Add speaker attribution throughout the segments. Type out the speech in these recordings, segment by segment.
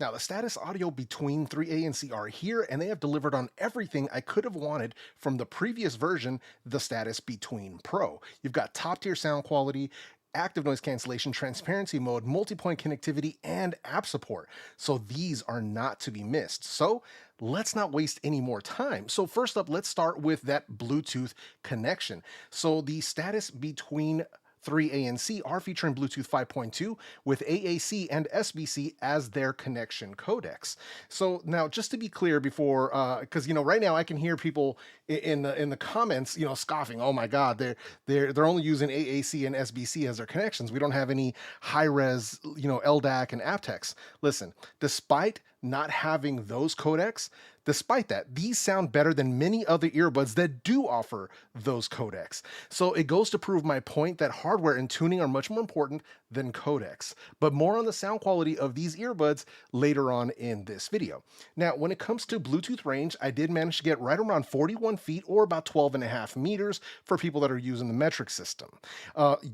Speaker 1: Now, the status audio between 3A and C are here, and they have delivered on everything I could have wanted from the previous version, the Status Between Pro. You've got top tier sound quality, active noise cancellation, transparency mode, multi-point connectivity, and app support. So these are not to be missed. So let's not waste any more time. So first up, let's start with that Bluetooth connection. So the Status Between 3A and C are featuring Bluetooth 5.2 with AAC and SBC as their connection codecs. So now, just to be clear, before because right now I can hear people in the comments, scoffing. Oh my God, they're only using AAC and SBC as their connections. We don't have any high res, LDAC and aptX. Listen, despite not having those codecs, despite that, these sound better than many other earbuds that do offer those codecs. So it goes to prove my point that hardware and tuning are much more important than codecs. But more on the sound quality of these earbuds later on in this video. Now, when it comes to Bluetooth range, I did manage to get right around 41 feet or about 12.5 meters for people that are using the metric system.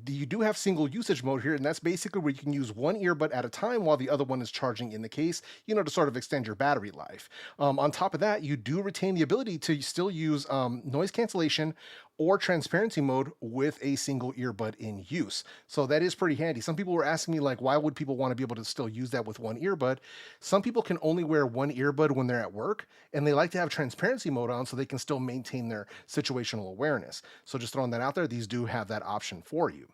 Speaker 1: You do have single usage mode here, and that's basically where you can use one earbud at a time while the other one is charging in the case, to sort of extend your battery life. On top of that, you do retain the ability to still use noise cancellation or transparency mode with a single earbud in use. So that is pretty handy. Some people were asking me, like, why would people want to be able to still use that with one earbud? Some people can only wear one earbud when they're at work, and they like to have transparency mode on so they can still maintain their situational awareness. So just throwing that out there, these do have that option for you.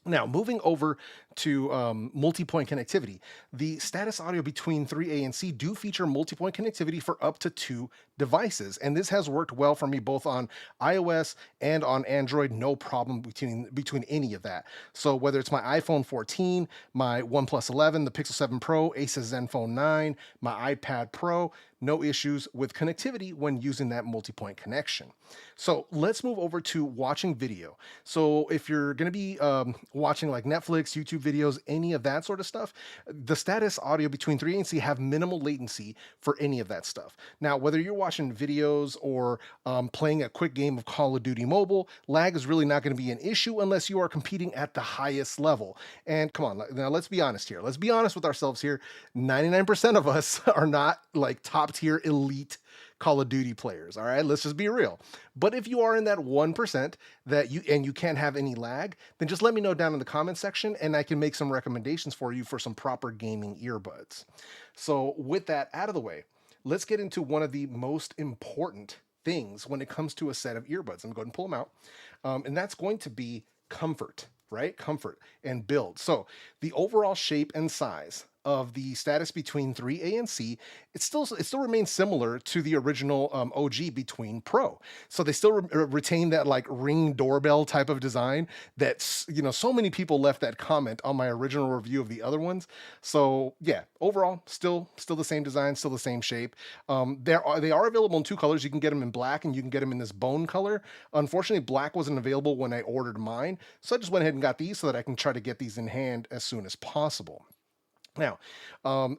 Speaker 1: Now, moving over to multi-point connectivity, the status audio between 3A and C do feature multi-point connectivity for up to 2 devices, and this has worked well for me both on iOS and on Android, no problem between any of that. So whether it's my iPhone 14, my OnePlus 11, the Pixel 7 Pro, Asus Zenfone 9, my iPad Pro, no issues with connectivity when using that multi-point connection. So let's move over to watching video. So if you're going to be watching like Netflix, YouTube videos, any of that sort of stuff, the status audio between 3A and C have minimal latency for any of that stuff. Now, whether you're watching videos or playing a quick game of Call of Duty Mobile, lag is really not going to be an issue unless you are competing at the highest level. And come on, now let's be honest here. Let's be honest with ourselves here. 99% of us are not like top tier elite Call of Duty players. All right, let's just be real. But if you are in that 1% that you can't have any lag, then just let me know down in the comment section and I can make some recommendations for you for some proper gaming earbuds. So with that out of the way, let's get into one of the most important things when it comes to a set of earbuds. I'm going to go ahead and pull them out. And that's going to be comfort, right? Comfort and build. So the overall shape and size of the status between 3A and C, it still remains similar to the original OG between Pro. So they still retain that like Ring doorbell type of design that's, so many people left that comment on my original review of the other ones. So yeah, overall, still the same design, still the same shape. They are available in 2 colors. You can get them in black and you can get them in this bone color. Unfortunately, black wasn't available when I ordered mine. So I just went ahead and got these so that I can try to get these in hand as soon as possible. Now,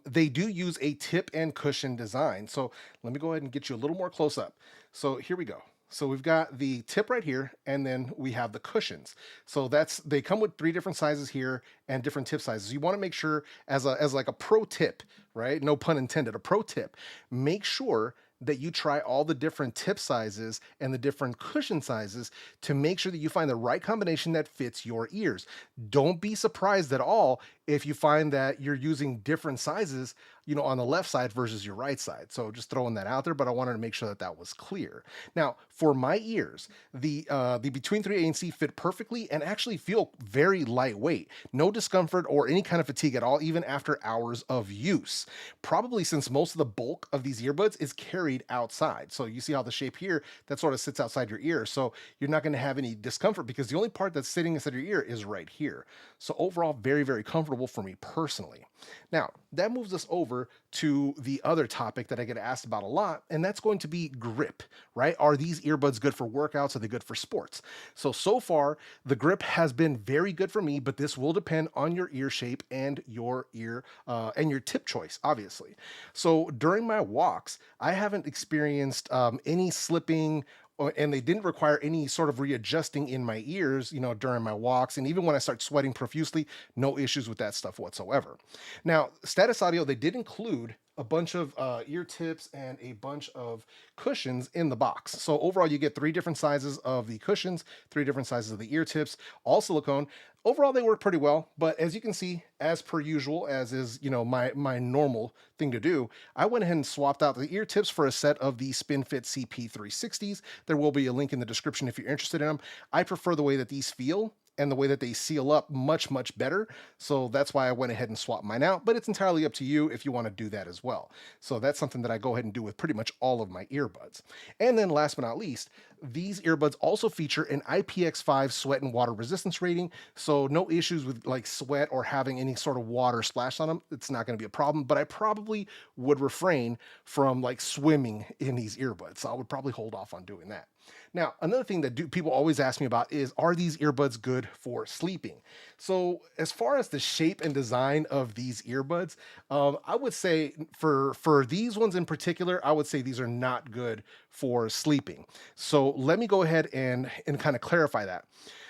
Speaker 1: they do use a tip and cushion design. So let me go ahead and get you a little more close up. So here we go. So we've got the tip right here, and then we have the cushions. So they come with 3 different sizes here and different tip sizes. You want to make sure as like a pro tip, right? No pun intended, a pro tip. Make sure that you try all the different tip sizes and the different cushion sizes to make sure that you find the right combination that fits your ears. Don't be surprised at all if you find that you're using different sizes, on the left side versus your right side. So just throwing that out there, but I wanted to make sure that that was clear. Now, for my ears, the between 3A and C fit perfectly and actually feel very lightweight. No discomfort or any kind of fatigue at all, even after hours of use. Probably since most of the bulk of these earbuds is carried outside. So you see how the shape here, that sort of sits outside your ear. So you're not going to have any discomfort because the only part that's sitting inside your ear is right here. So overall, very, very comfortable for me personally. Now, that moves us over to the other topic that I get asked about a lot, and that's going to be grip, right? Are these earbuds good for workouts? Are they good for sports? So far, the grip has been very good for me, but this will depend on your ear shape and your ear and your tip choice, obviously. So during my walks, I haven't experienced any slipping and they didn't require any sort of readjusting in my ears, during my walks. And even when I start sweating profusely, no issues with that stuff whatsoever. Now, Status Audio, they did include a bunch of ear tips and a bunch of cushions in the box. So overall, you get 3 different sizes of the cushions, 3 different sizes of the ear tips, all silicone. Overall, they work pretty well, but as you can see, as per usual, as is, my normal thing to do, I went ahead and swapped out the ear tips for a set of the Spinfit CP360s. There will be a link in the description if you're interested in them. I prefer the way that these feel and the way that they seal up much better. So that's why I went ahead and swapped mine out, but it's entirely up to you if you want to do that as well. So that's something that I go ahead and do with pretty much all of my earbuds. And then last but not least, these earbuds also feature an IPX5 sweat and water resistance rating. So no issues with like sweat or having any sort of water splashed on them. It's not going to be a problem, but I probably would refrain from like swimming in these earbuds. So I would probably hold off on doing that. Now, another thing that people always ask me about is, are these earbuds good for sleeping? So as far as the shape and design of these earbuds, I would say for these ones in particular, I would say these are not good for sleeping. So let me go ahead and kind of clarify that.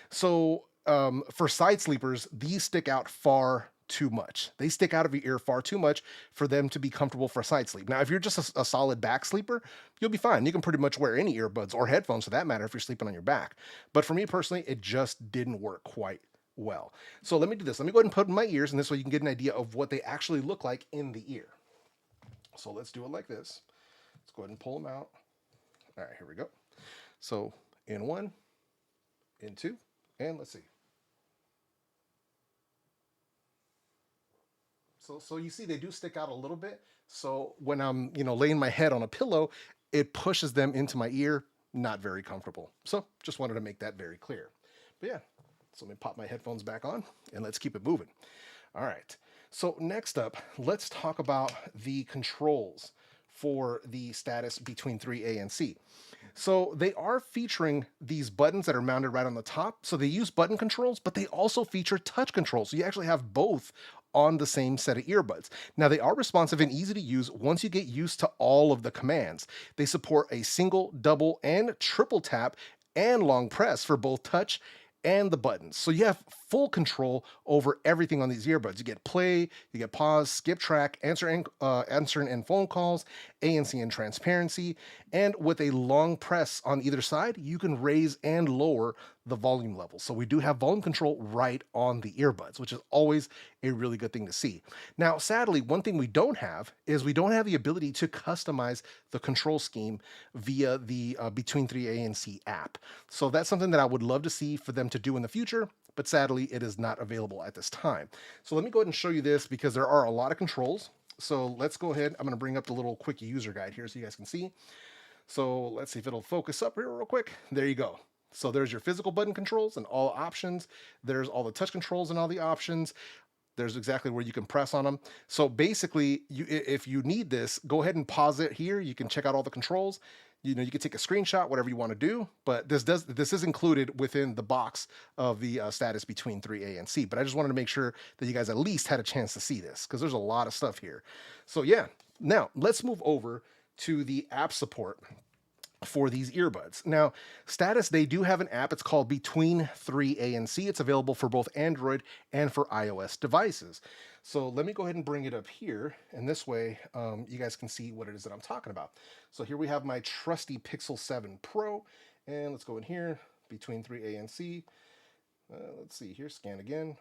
Speaker 1: So for side sleepers, these stick out far too much. They stick out of your ear far too much for them to be comfortable for side sleep. Now, if you're just a solid back sleeper, you'll be fine. You can pretty much wear any earbuds or headphones for that matter if you're sleeping on your back. But for me personally, it just didn't work quite well. So let me do this. Let me go ahead and put in my ears, and this way you can get an idea of what they actually look like in the ear. So let's do it like this. Let's go ahead and pull them out. All right, here we go. So in 1, in 2, and let's see. So you see they do stick out a little bit. So when I'm, laying my head on a pillow, it pushes them into my ear. Not very comfortable. So just wanted to make that very clear. But yeah, so let me pop my headphones back on and let's keep it moving. All right. So next up, let's talk about the controls for the status between 3A and C. So they are featuring these buttons that are mounted right on the top. So they use button controls, but they also feature touch controls. So you actually have both on the same set of earbuds. Now they are responsive and easy to use once you get used to all of the commands. They support a single, double, and triple tap and long press for both touch and the buttons. So you have full control over everything on these earbuds. You get play, you get pause, skip track, answering and phone calls, ANC and transparency, and with a long press on either side, you can raise and lower the volume level. So we do have volume control right on the earbuds, which is always a really good thing to see. Now, sadly, one thing we don't have is we don't have the ability to customize the control scheme via the Between 3A and C app. So that's something that I would love to see for them to do in the future, but sadly, it is not available at this time. So let me go ahead and show you this because there are a lot of controls. So let's go ahead. I'm going to bring up the little quick user guide here so you guys can see. So let's see if it'll focus up here real quick. There you go. So there's your physical button controls and all options. There's all the touch controls and all the options. There's exactly where you can press on them. So basically, if you need this, go ahead and pause it here. You can check out all the controls. You can take a screenshot, whatever you want to do, but this is included within the box of the status between 3A and C. But I just wanted to make sure that you guys at least had a chance to see this because there's a lot of stuff here. So yeah, now let's move over to the app support for these earbuds. Now, Status, they do have an app. It's called Between 3A and C. It's available for both Android and for iOS devices. So let me go ahead and bring it up here, and this way you guys can see what it is that I'm talking about. So here we have my trusty Pixel 7 Pro, and let's go in here, Between 3A and C. Let's see here, scan again.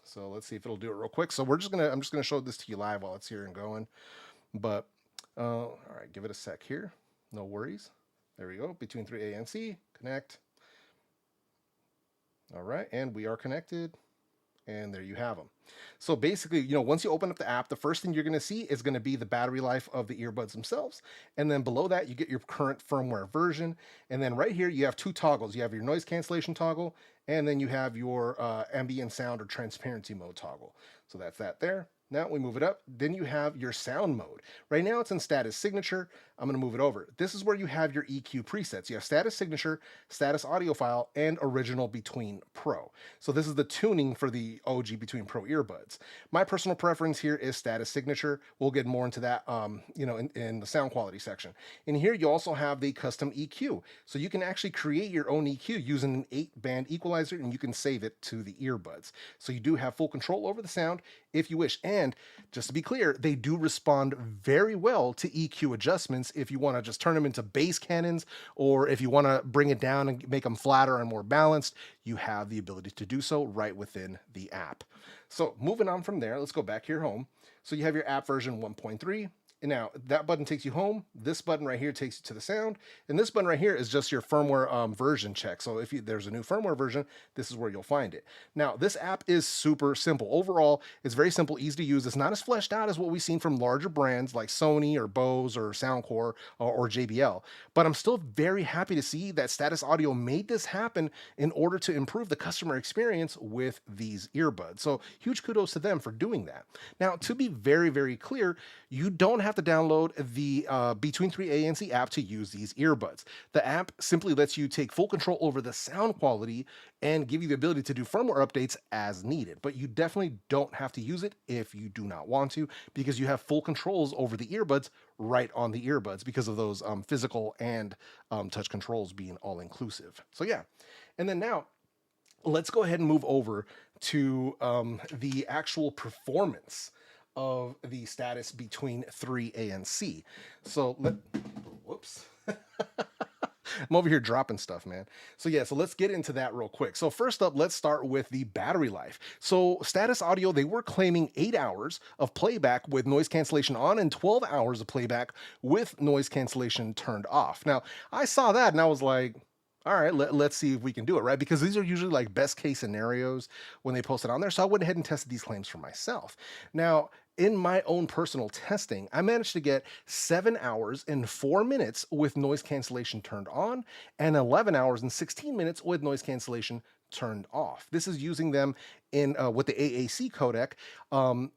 Speaker 1: So let's see if it'll do it real quick. So I'm just gonna show this to you live while it's here and going. But all right, give it a sec here. No worries. There we go. Between 3A and C, connect. All right, and we are connected. And there you have them. So basically, once you open up the app, the first thing you're going to see is going to be the battery life of the earbuds themselves. And then below that, you get your current firmware version. And then right here, you have 2 toggles. You have your noise cancellation toggle, and then you have your ambient sound or transparency mode toggle. So that's that there. Now we move it up. Then you have your sound mode. Right now it's in status signature. I'm going to move it over. This is where you have your EQ presets. You have status signature, status audiophile, and original between pro. So this is the tuning for the OG between pro earbuds. My personal preference here is status signature. We'll get more into that, in the sound quality section. In here, you also have the custom EQ. So you can actually create your own EQ using an 8-band equalizer, and you can save it to the earbuds. So you do have full control over the sound if you wish. And just to be clear, they do respond very well to EQ adjustments if you want to just turn them into bass cannons, or if you want to bring it down and make them flatter and more balanced, you have the ability to do so right within the app. So moving on from there, let's go back here home. So you have your app version 1.3. And now that button takes you home. This button right here takes you to the sound. And this button right here is just your firmware version check. So if there's a new firmware version, this is where you'll find it. Now, this app is super simple. Overall, it's very simple, easy to use. It's not as fleshed out as what we've seen from larger brands like Sony or Bose or Soundcore or JBL. But I'm still very happy to see that Status Audio made this happen in order to improve the customer experience with these earbuds. So huge kudos to them for doing that. Now, to be very, very clear, you don't have to download the Between 3A and C app to use these earbuds. The app simply lets you take full control over the sound quality and give you the ability to do firmware updates as needed. But you definitely don't have to use it if you do not want to, because you have full controls over the earbuds right on the earbuds because of those physical and touch controls being all inclusive. So yeah, and then now let's go ahead and move over to the actual performance of the Status Between 3A and C. So whoops. I'm over here dropping stuff, man. So yeah, so let's get into that real quick. So first up, let's start with the battery life. So Status Audio, they were claiming 8 hours of playback with noise cancellation on and 12 hours of playback with noise cancellation turned off. Now, I saw that and I was like, all right, let's see if we can do it, right? Because these are usually like best case scenarios when they post it on there. So I went ahead and tested these claims for myself. Now, in my own personal testing, I managed to get 7 hours and 4 minutes with noise cancellation turned on and 11 hours and 16 minutes with noise cancellation turned off. This is using them in with the AAC codec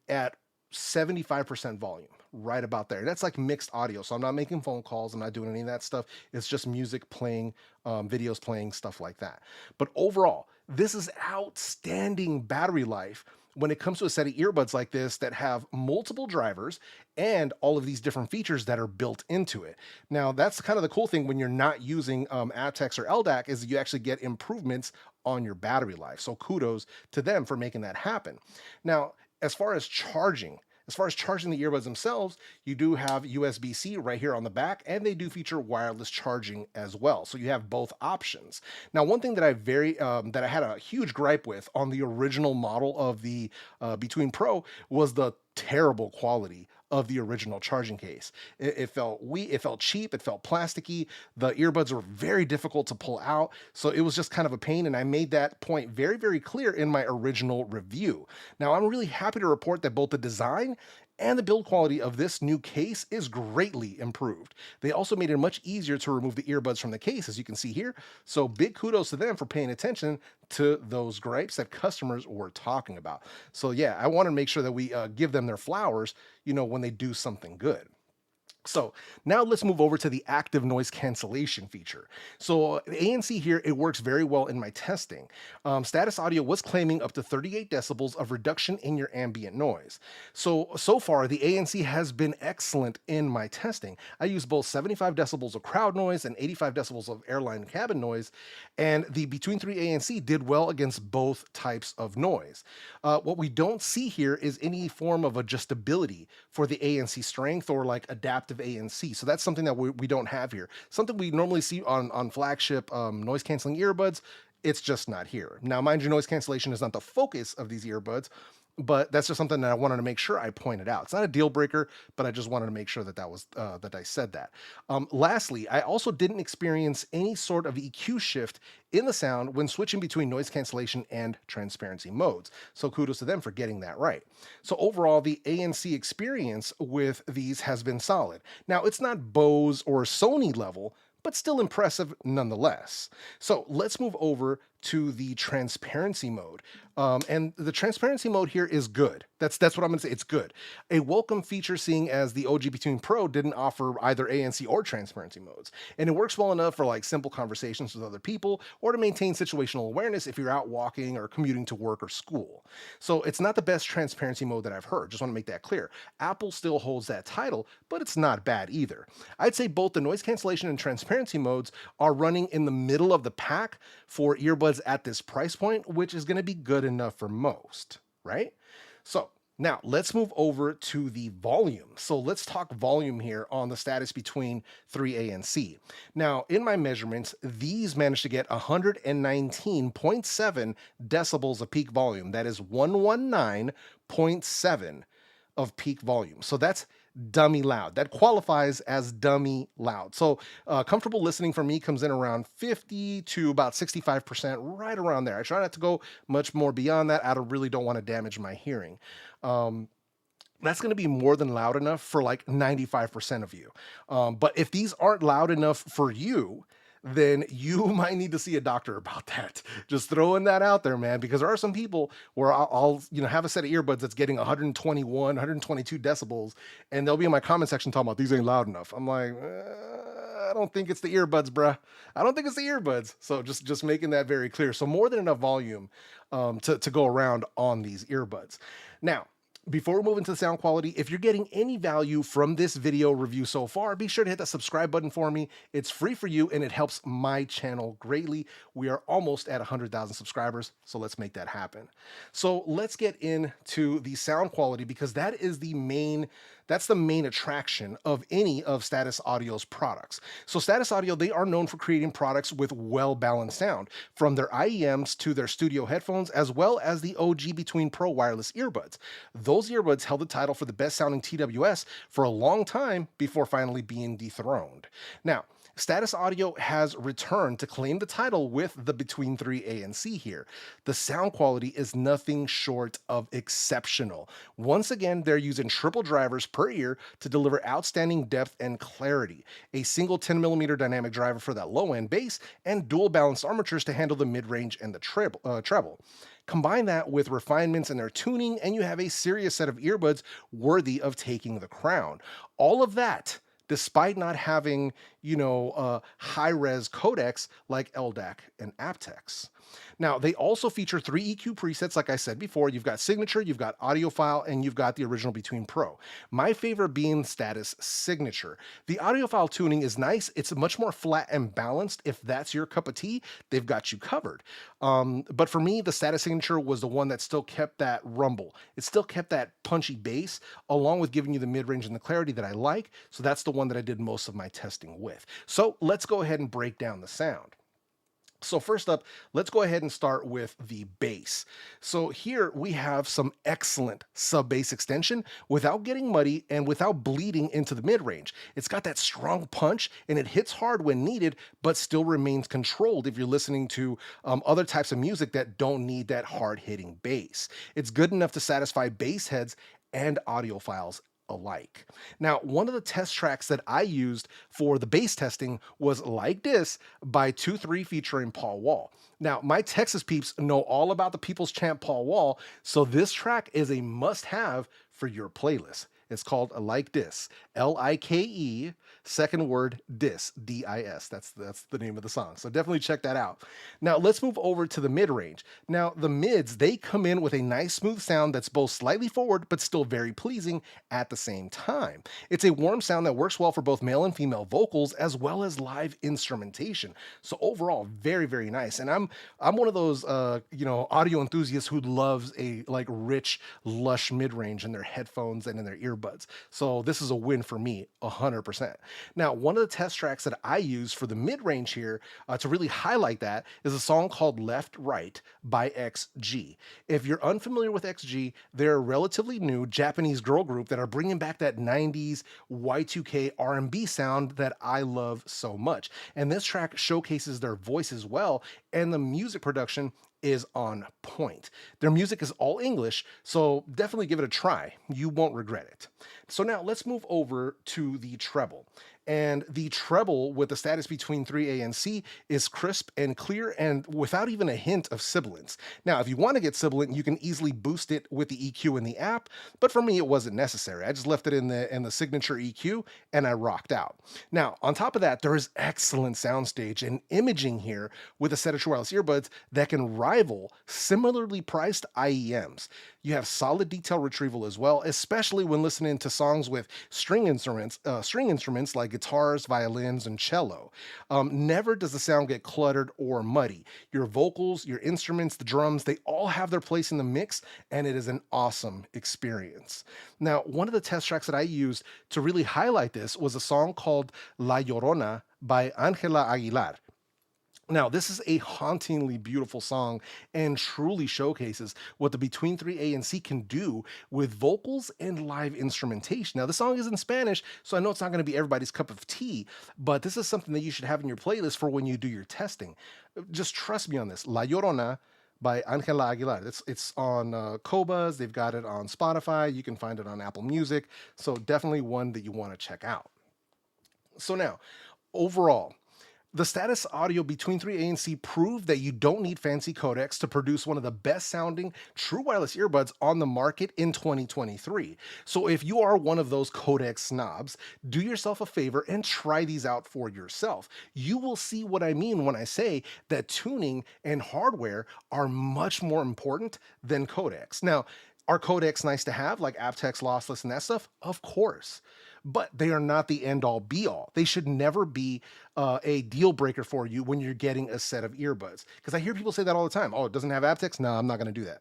Speaker 1: at 75% volume, right about there. That's like mixed audio. So I'm not making phone calls. I'm not doing any of that stuff. It's just music playing, videos playing, stuff like that. But overall, this is outstanding battery life when it comes to a set of earbuds like this that have multiple drivers and all of these different features that are built into it. Now, that's kind of the cool thing when you're not using aptX or LDAC, is you actually get improvements on your battery life. So kudos to them for making that happen. Now, as far as charging the earbuds themselves, you do have USB-C right here on the back, and they do feature wireless charging as well. So you have both options. Now, one thing that I had a huge gripe with on the original model of the Between Pro was the terrible quality of the original charging case. It felt weak, it felt cheap, it felt plasticky. The earbuds were very difficult to pull out, so it was just kind of a pain, and I made that point very, very clear in my original review. Now, I'm really happy to report that both the design and the build quality of this new case is greatly improved. They also made it much easier to remove the earbuds from the case, as you can see here. So big kudos to them for paying attention to those gripes that customers were talking about. So yeah, I want to make sure that we give them their flowers, when they do something good. So now let's move over to the active noise cancellation feature. So ANC here, it works very well in my testing. Status Audio was claiming up to 38 decibels of reduction in your ambient noise. So far, the ANC has been excellent in my testing. I used both 75 decibels of crowd noise and 85 decibels of airline cabin noise, and the Between 3 ANC did well against both types of noise. What we don't see here is any form of adjustability for the ANC strength or like adaptive ANC. So that's something that we don't have here. Something we normally see on flagship noise canceling earbuds. It's just not here. Now, mind you, noise cancellation is not the focus of these earbuds, but that's just something that I wanted to make sure I pointed out. It's not a deal breaker, but I just wanted to make sure that that I said that. Lastly, I also didn't experience any sort of EQ shift in the sound when switching between noise cancellation and transparency modes. So kudos to them for getting that right. So overall, the ANC experience with these has been solid. Now, it's not Bose or Sony level, but still impressive nonetheless. So let's move over to the transparency mode. And the transparency mode here is good. That's what I'm gonna say. It's good. A welcome feature, seeing as the OG Between Pro didn't offer either ANC or transparency modes. And it works well enough for like simple conversations with other people or to maintain situational awareness if you're out walking or commuting to work or school. So it's not the best transparency mode that I've heard. Just want to make that clear. Apple still holds that title, but it's not bad either. I'd say both the noise cancellation and transparency modes are running in the middle of the pack for earbuds at this price point, which is going to be good enough for most, right? So now let's move over to the volume. So let's talk volume here on the status between 3A and C. Now, in my measurements, these managed to get 119.7 decibels of peak volume. That is 119.7 of peak volume. So that's dummy loud. That qualifies as dummy loud. So comfortable listening for me comes in around 50 to about 65%, right around there. I try not to go much more beyond that. I really don't want to damage my hearing. That's going to be more than loud enough for like 95% of you. But if these aren't loud enough for you, then you might need to see a doctor about that. Just throwing that out there, man, because there are some people where I'll have a set of earbuds that's getting 121, 122 decibels, and they'll be in my comment section talking about these ain't loud enough. I'm like, I don't think it's the earbuds, bruh. I don't think it's the earbuds. So just making that very clear. So more than enough volume to go around on these earbuds. Now, before we move into the sound quality, if you're getting any value from this video review so far, be sure to hit that subscribe button for me. It's free for you and it helps my channel greatly. We are almost at 100,000 subscribers, so let's make that happen. So let's get into the sound quality, because that is the main attraction of any of Status Audio's products. So Status Audio, they are known for creating products with well-balanced sound, from their IEMs to their studio headphones, as well as the OG Between Pro wireless earbuds. Those earbuds held the title for the best sounding TWS for a long time before finally being dethroned. Now, Status Audio has returned to claim the title with the Between 3A and C here. The sound quality is nothing short of exceptional. Once again, they're using triple drivers per ear to deliver outstanding depth and clarity, a single 10mm dynamic driver for that low-end bass, and dual balanced armatures to handle the mid-range and the treble. Combine that with refinements in their tuning, and you have a serious set of earbuds worthy of taking the crown. All of that despite not having, high-res codecs like LDAC and aptX. Now, they also feature 3 EQ presets, like I said before. You've got Signature, you've got Audiophile, and you've got the original Between Pro. My favorite being Status Signature. The Audiophile tuning is nice. It's much more flat and balanced. If that's your cup of tea, they've got you covered. But for me, the Status Signature was the one that still kept that rumble. It still kept that punchy bass, along with giving you the mid-range and the clarity that I like. So that's the one that I did most of my testing with. So let's go ahead and break down the sound. So first up, let's go ahead and start with the bass. So here we have some excellent sub-bass extension without getting muddy and without bleeding into the mid-range. It's got that strong punch and it hits hard when needed, but still remains controlled if you're listening to other types of music that don't need that hard-hitting bass. It's good enough to satisfy bass heads and audiophiles alike. Now, one of the test tracks that I used for the bass testing was Like This by 2-3 featuring Paul Wall. Now, my Texas peeps know all about the People's Champ Paul Wall, so this track is a must-have for your playlist. It's called Like This, Like, second word dis, D-I-S. That's the name of the song. So definitely check that out. Now let's move over to the mid-range. Now the mids, they come in with a nice smooth sound that's both slightly forward but still very pleasing at the same time. It's a warm sound that works well for both male and female vocals as well as live instrumentation. So overall, very, very nice. And I'm one of those audio enthusiasts who loves a rich, lush mid-range in their headphones and in their earbuds. So this is a win for me, 100%. Now, one of the test tracks that I use for the mid-range here to really highlight that is a song called Left Right by XG. If you're unfamiliar with XG, they're a relatively new Japanese girl group that are bringing back that 90s Y2K R&B sound that I love so much. And this track showcases their voice as well, and the music production is on point. Their music is all English, so definitely give it a try. You won't regret it. So now let's move over to the treble. And the treble with the status between 3A and C is crisp and clear and without even a hint of sibilance. Now, if you want to get sibilant, you can easily boost it with the EQ in the app, but for me, it wasn't necessary. I just left it in the signature EQ and I rocked out. Now, on top of that, there is excellent soundstage and imaging here with a set of true wireless earbuds that can rival similarly priced IEMs. You have solid detail retrieval as well, especially when listening to songs with string instruments like guitars, violins, and cello. Never does the sound get cluttered or muddy. Your vocals, your instruments, the drums, they all have their place in the mix, and it is an awesome experience. Now, one of the test tracks that I used to really highlight this was a song called La Llorona by Angela Aguilar. Now, this is a hauntingly beautiful song and truly showcases what the Between 3A and C can do with vocals and live instrumentation. Now, the song is in Spanish, so I know it's not going to be everybody's cup of tea, but this is something that you should have in your playlist for when you do your testing. Just trust me on this. La Llorona by Angela Aguilar. It's on Cobas. They've got it on Spotify. You can find it on Apple Music. So definitely one that you want to check out. So now, overall, the status audio between 3A and C proved that you don't need fancy codecs to produce one of the best sounding true wireless earbuds on the market in 2023. So if you are one of those codec snobs, do yourself a favor and try these out for yourself. You will see what I mean when I say that tuning and hardware are much more important than codecs. Now, are codecs nice to have, like aptX lossless and that stuff? Of course. But they are not the end all be all. They should never be a deal breaker for you when you're getting a set of earbuds. Because I hear people say that all the time. Oh, it doesn't have aptX? No, I'm not going to do that.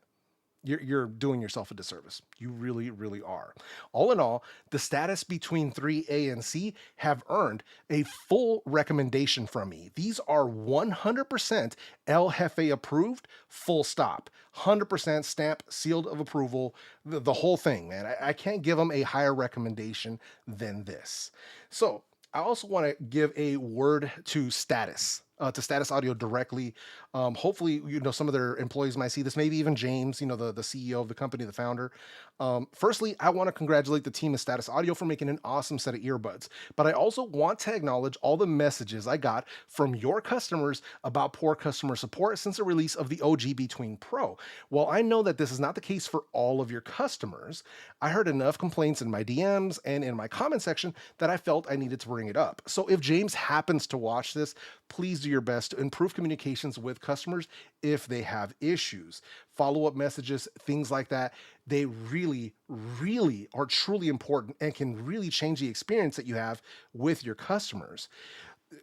Speaker 1: You're doing yourself a disservice. You really, really are. All in all, the status between 3A and C have earned a full recommendation from me. These are 100% El Jefe approved, full stop. 100% stamp, sealed of approval, the whole thing, man. I can't give them a higher recommendation than this. So I also want to give a word to Status Audio directly. Hopefully, some of their employees might see this, maybe even James, the CEO of the company, the founder. Firstly, I want to congratulate the team at Status Audio for making an awesome set of earbuds, but I also want to acknowledge all the messages I got from your customers about poor customer support since the release of the OG Between Pro. While I know that this is not the case for all of your customers, I heard enough complaints in my DMs and in my comment section that I felt I needed to bring it up. So if James happens to watch this, please do your best to improve communications with customers if they have issues. Follow-up messages, things like that, they really, really are truly important and can really change the experience that you have with your customers.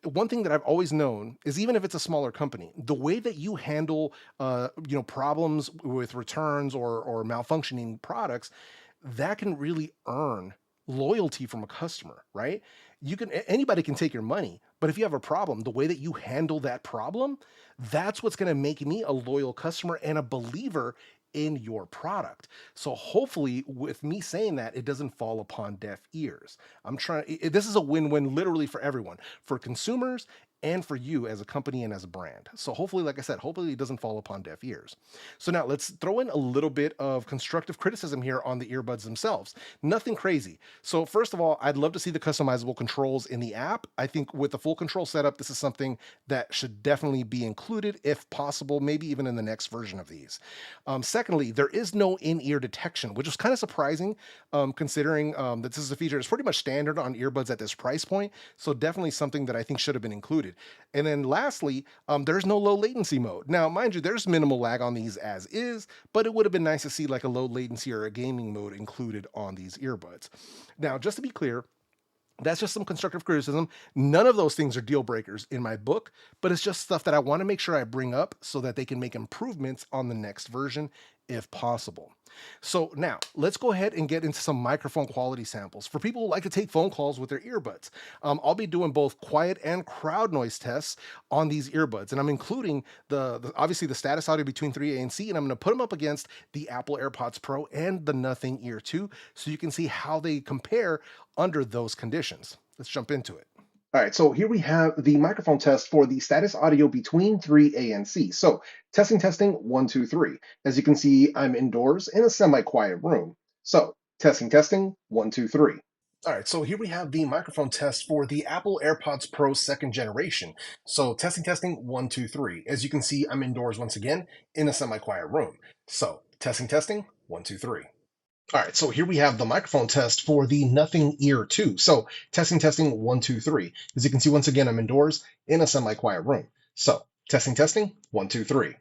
Speaker 1: One thing that I've always known is even if it's a smaller company, the way that you handle, problems with returns or malfunctioning products, that can really earn loyalty from a customer, right? Anybody can take your money, but if you have a problem, the way that you handle that problem, that's what's going to make me a loyal customer and a believer in your product. So hopefully with me saying that, it doesn't fall upon deaf ears. This is a win-win literally for everyone, for consumers and for you as a company and as a brand. So hopefully, like I said, hopefully it doesn't fall upon deaf ears. So now let's throw in a little bit of constructive criticism here on the earbuds themselves. Nothing crazy. So first of all, I'd love to see the customizable controls in the app. I think with the full control setup, this is something that should definitely be included if possible, maybe even in the next version of these. Secondly, there is no in-ear detection, which was kind of surprising considering that this is a feature that's pretty much standard on earbuds at this price point. So definitely something that I think should have been included. And then lastly, there's no low latency mode. Now, mind you, there's minimal lag on these as is, but it would have been nice to see like a low latency or a gaming mode included on these earbuds. Now, just to be clear, that's just some constructive criticism. None of those things are deal breakers in my book, but it's just stuff that I want to make sure I bring up so that they can make improvements on the next version if possible. So now let's go ahead and get into some microphone quality samples for people who like to take phone calls with their earbuds. I'll be doing both quiet and crowd noise tests on these earbuds, and I'm including obviously the status audio between 3A and C, and I'm going to put them up against the Apple AirPods Pro and the Nothing Ear 2 so you can see how they compare under those conditions. Let's jump into it. All right, so here we have the microphone test for the status audio between 3A and C. So testing, 1, 2, 3. As you can see, I'm indoors in a semi-quiet room. So testing, 1, 2, 3. All right, so here we have the microphone test for the Apple AirPods Pro second generation. So testing, one, two, three. As you can see, I'm indoors once again in a semi-quiet room. So testing, one, two, three. All right, so here we have the microphone test for the Nothing Ear 2. So testing, one, two, three. As you can see, once again, I'm indoors in a semi-quiet room. So testing, one, two, three.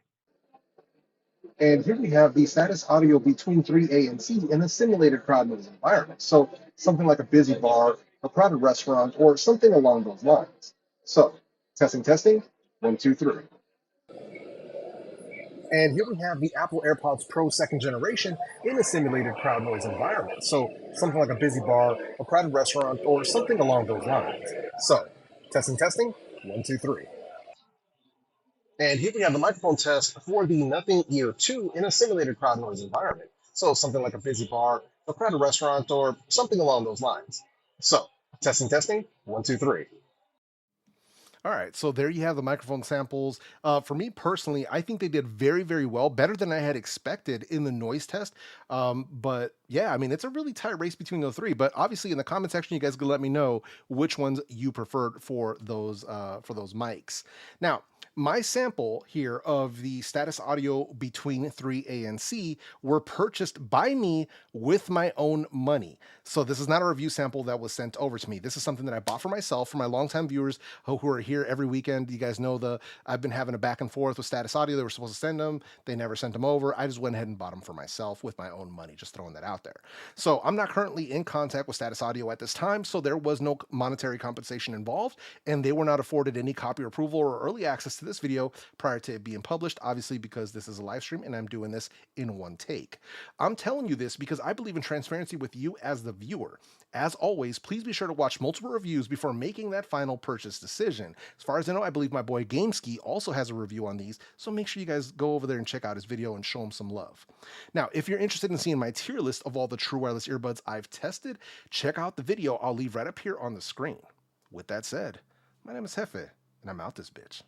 Speaker 1: And here we have the status audio between 3A and C in a simulated crowd noise environment. So something like a busy bar, a crowded restaurant, or something along those lines. So testing, one, two, three. And here we have the Apple AirPods Pro second generation in a simulated crowd noise environment. So something like a busy bar, a crowded restaurant, or something along those lines. So testing, one, two, three. And here we have the microphone test for the Nothing Ear 2 in a simulated crowd noise environment. So something like a busy bar, a crowded restaurant, or something along those lines. So testing, one, two, three. All right, so there you have the microphone samples. For me personally, I think they did very, very well, better than I had expected in the noise test. But yeah, I mean, it's a really tight race between those three. But obviously, in the comment section, you guys can let me know which ones you preferred for those mics. Now, my sample here of the status audio between 3A and C were purchased by me with my own money. So this is not a review sample that was sent over to me. This is something that I bought for myself. For my longtime viewers who are here every weekend, you guys know I've been having a back and forth with status audio. They were supposed to send them. They never sent them over. I just went ahead and bought them for myself with my own money, just throwing that out there. So I'm not currently in contact with status audio at this time, so there was no monetary compensation involved, and they were not afforded any copy approval or early access to this video prior to it being published, obviously because this is a live stream and I'm doing this in one take. I'm telling you this because I believe in transparency with you as the viewer. As always, please be sure to watch multiple reviews before making that final purchase decision. As far as I know, I believe my boy GameSki also has a review on these, so make sure you guys go over there and check out his video and show him some love. Now, if you're interested in seeing my tier list of all the true wireless earbuds I've tested, check out the video I'll leave right up here on the screen. With that said, my name is Jefe, and I'm out this bitch.